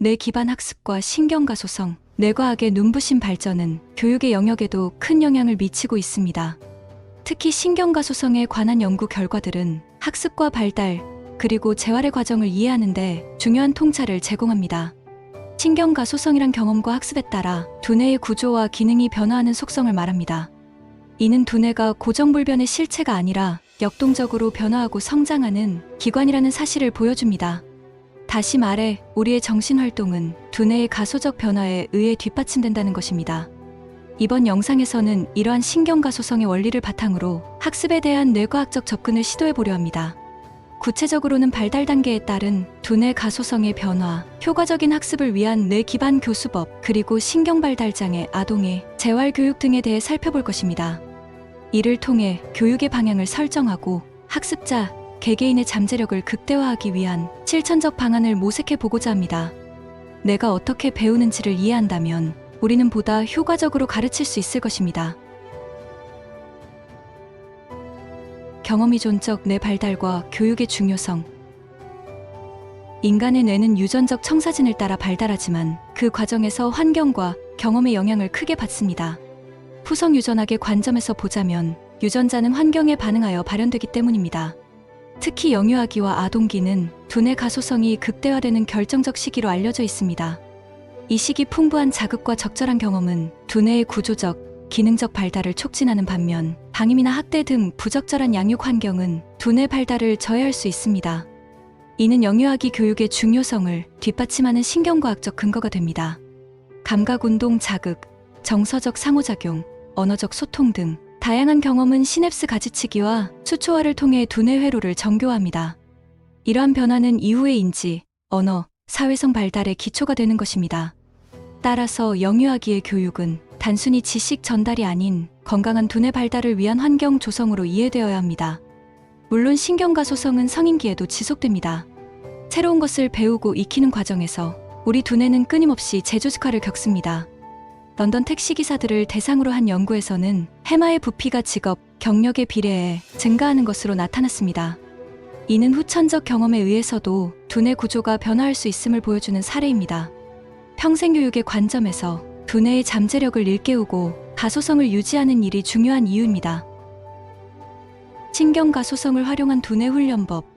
뇌 기반 학습과 신경가소성, 뇌과학의 눈부신 발전은 교육의 영역에도 큰 영향을 미치고 있습니다. 특히 신경가소성에 관한 연구 결과들은 학습과 발달, 그리고 재활의 과정을 이해하는 데 중요한 통찰을 제공합니다. 신경가소성이란 경험과 학습에 따라 두뇌의 구조와 기능이 변화하는 속성을 말합니다. 이는 두뇌가 고정불변의 실체가 아니라 역동적으로 변화하고 성장하는 기관이라는 사실을 보여줍니다. 다시 말해 우리의 정신활동은 두뇌의 가소적 변화에 의해 뒷받침된다는 것입니다. 이번 영상에서는 이러한 신경가소성의 원리를 바탕으로 학습에 대한 뇌과학적 접근을 시도해보려 합니다. 구체적으로는 발달 단계에 따른 두뇌 가소성의 변화, 효과적인 학습을 위한 뇌 기반 교수법, 그리고 신경발달장애, 아동의 재활교육 등에 대해 살펴볼 것입니다. 이를 통해 교육의 방향을 설정하고 학습자, 개개인의 잠재력을 극대화하기 위한 실천적 방안을 모색해 보고자 합니다. 내가 어떻게 배우는지를 이해한다면 우리는 보다 효과적으로 가르칠 수 있을 것입니다. 경험의존적 뇌 발달과 교육의 중요성. 인간의 뇌는 유전적 청사진을 따라 발달하지만 그 과정에서 환경과 경험의 영향을 크게 받습니다. 후성 유전학의 관점에서 보자면 유전자는 환경에 반응하여 발현되기 때문입니다. 특히 영유아기와 아동기는 두뇌 가소성이 극대화되는 결정적 시기로 알려져 있습니다. 이 시기 풍부한 자극과 적절한 경험은 두뇌의 구조적, 기능적 발달을 촉진하는 반면 방임이나 학대 등 부적절한 양육 환경은 두뇌 발달을 저해할 수 있습니다. 이는 영유아기 교육의 중요성을 뒷받침하는 신경과학적 근거가 됩니다. 감각운동 자극, 정서적 상호작용, 언어적 소통 등 다양한 경험은 시냅스 가지치기와 수초화를 통해 두뇌 회로를 정교화합니다. 이러한 변화는 이후의 인지, 언어, 사회성 발달의 기초가 되는 것입니다. 따라서 영유아기의 교육은 단순히 지식 전달이 아닌 건강한 두뇌 발달을 위한 환경 조성으로 이해되어야 합니다. 물론 신경가소성은 성인기에도 지속됩니다. 새로운 것을 배우고 익히는 과정에서 우리 두뇌는 끊임없이 재조직화를 겪습니다. 런던 택시기사들을 대상으로 한 연구에서는 해마의 부피가 직업, 경력에 비례해 증가하는 것으로 나타났습니다. 이는 후천적 경험에 의해서도 두뇌 구조가 변화할 수 있음을 보여주는 사례입니다. 평생교육의 관점에서 두뇌의 잠재력을 일깨우고 가소성을 유지하는 일이 중요한 이유입니다. 신경가소성을 활용한 두뇌 훈련법.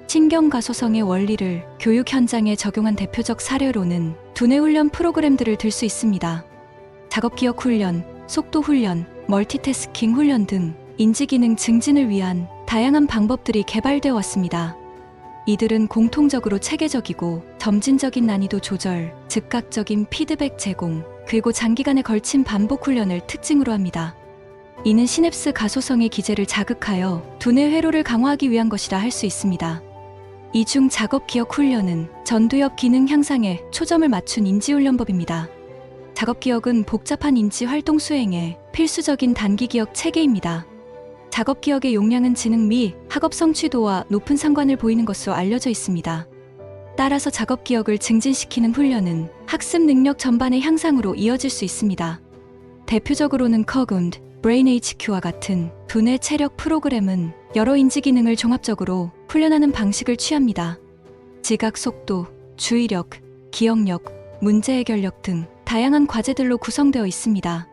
신경가소성의 원리를 교육 현장에 적용한 대표적 사례로는 두뇌 훈련 프로그램들을 들 수 있습니다. 작업기억 훈련, 속도 훈련, 멀티태스킹 훈련 등 인지기능 증진을 위한 다양한 방법들이 개발되어 왔습니다. 이들은 공통적으로 체계적이고 점진적인 난이도 조절, 즉각적인 피드백 제공, 그리고 장기간에 걸친 반복 훈련을 특징으로 합니다. 이는 시냅스 가소성의 기제를 자극하여 두뇌 회로를 강화하기 위한 것이라 할 수 있습니다. 이 중 작업기억 훈련은 전두엽 기능 향상에 초점을 맞춘 인지훈련법입니다. 작업기억은 복잡한 인지 활동 수행에 필수적인 단기기억 체계입니다. 작업기억의 용량은 지능 및 학업 성취도와 높은 상관을 보이는 것으로 알려져 있습니다. 따라서 작업기억을 증진시키는 훈련은 학습 능력 전반의 향상으로 이어질 수 있습니다. 대표적으로는 커군드, 브레인 HQ와 같은 두뇌 체력 프로그램은 여러 인지 기능을 종합적으로 훈련하는 방식을 취합니다. 지각 속도, 주의력, 기억력, 문제 해결력 등 다양한 과제들로 구성되어 있습니다.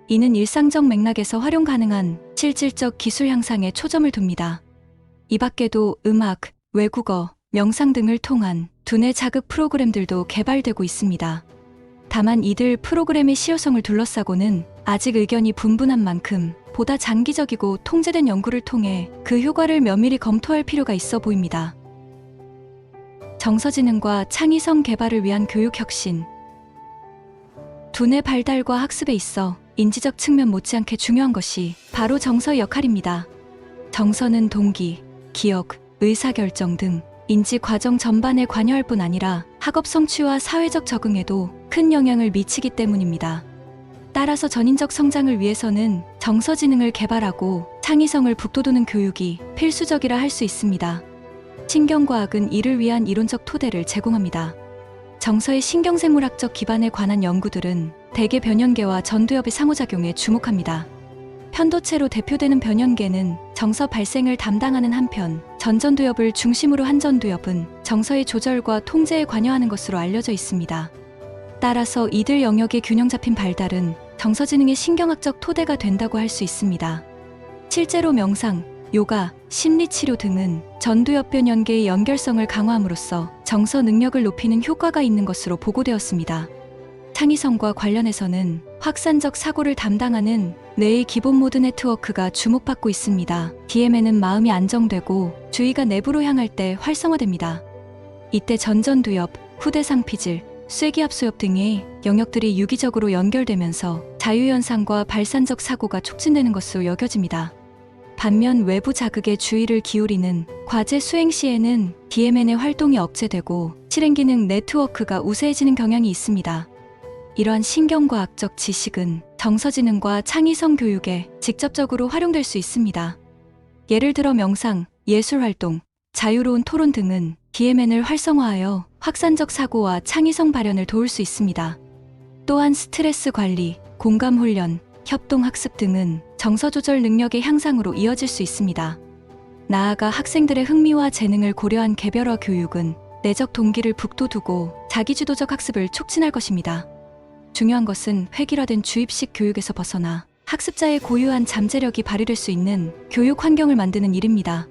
이는 일상적 맥락에서 활용 가능한 실질적 기술 향상에 초점을 둡니다. 이 밖에도 음악, 외국어, 명상 등을 통한 두뇌 자극 프로그램들도 개발되고 있습니다. 다만 이들 프로그램의 실효성을 둘러싸고는 아직 의견이 분분한 만큼 보다 장기적이고 통제된 연구를 통해 그 효과를 면밀히 검토할 필요가 있어 보입니다. 정서지능과 창의성 개발을 위한 교육 혁신. 두뇌 발달과 학습에 있어 인지적 측면 못지않게 중요한 것이 바로 정서의 역할입니다. 정서는 동기, 기억, 의사결정 등 인지 과정 전반에 관여할 뿐 아니라 학업 성취와 사회적 적응에도 큰 영향을 미치기 때문입니다. 따라서 전인적 성장을 위해서는 정서지능을 개발하고 창의성을 북돋우는 교육이 필수적이라 할 수 있습니다. 신경과학은 이를 위한 이론적 토대를 제공합니다. 정서의 신경생물학적 기반에 관한 연구들은 대개 변연계와 전두엽의 상호작용에 주목합니다. 편도체로 대표되는 변연계는 정서 발생을 담당하는 한편 전전두엽을 중심으로 한 전두엽은 정서의 조절과 통제에 관여하는 것으로 알려져 있습니다. 따라서 이들 영역의 균형 잡힌 발달은 정서지능의 신경학적 토대가 된다고 할 수 있습니다. 실제로 명상, 요가, 심리치료 등은 전두엽변 연계의 연결성을 강화함으로써 정서 능력을 높이는 효과가 있는 것으로 보고되었습니다. 창의성과 관련해서는 확산적 사고를 담당하는 뇌의 기본 모드 네트워크가 주목받고 있습니다. DMN은 마음이 안정되고 주의가 내부로 향할 때 활성화됩니다. 이때 전전두엽, 후대상피질, 쇠기압소엽 등의 영역들이 유기적으로 연결되면서 자유현상과 발산적 사고가 촉진되는 것으로 여겨집니다. 반면 외부 자극에 주의를 기울이는 과제 수행 시에는 DMN의 활동이 억제되고 실행기능 네트워크가 우세해지는 경향이 있습니다. 이러한 신경과학적 지식은 정서지능과 창의성 교육에 직접적으로 활용될 수 있습니다. 예를 들어 명상, 예술활동, 자유로운 토론 등은 DMN을 활성화하여 확산적 사고와 창의성 발현을 도울 수 있습니다. 또한 스트레스 관리, 공감 훈련, 협동학습 등은 정서 조절 능력의 향상으로 이어질 수 있습니다. 나아가 학생들의 흥미와 재능을 고려한 개별화 교육은 내적 동기를 북돋우고 자기주도적 학습을 촉진할 것입니다. 중요한 것은 획일화된 주입식 교육에서 벗어나 학습자의 고유한 잠재력이 발휘될 수 있는 교육 환경을 만드는 일입니다.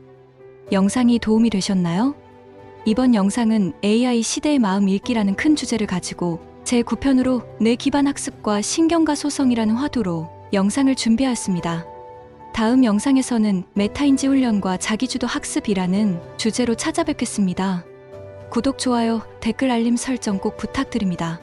영상이 도움이 되셨나요? 이번 영상은 AI 시대의 마음 읽기라는 큰 주제를 가지고 제9편으로 뇌 기반 학습과 신경과 소성이라는 화두로 영상을 준비하였습니다. 다음 영상에서는 메타인지 훈련과 자기주도 학습이라는 주제로 찾아뵙겠습니다. 구독, 좋아요, 댓글 알림 설정 꼭 부탁드립니다.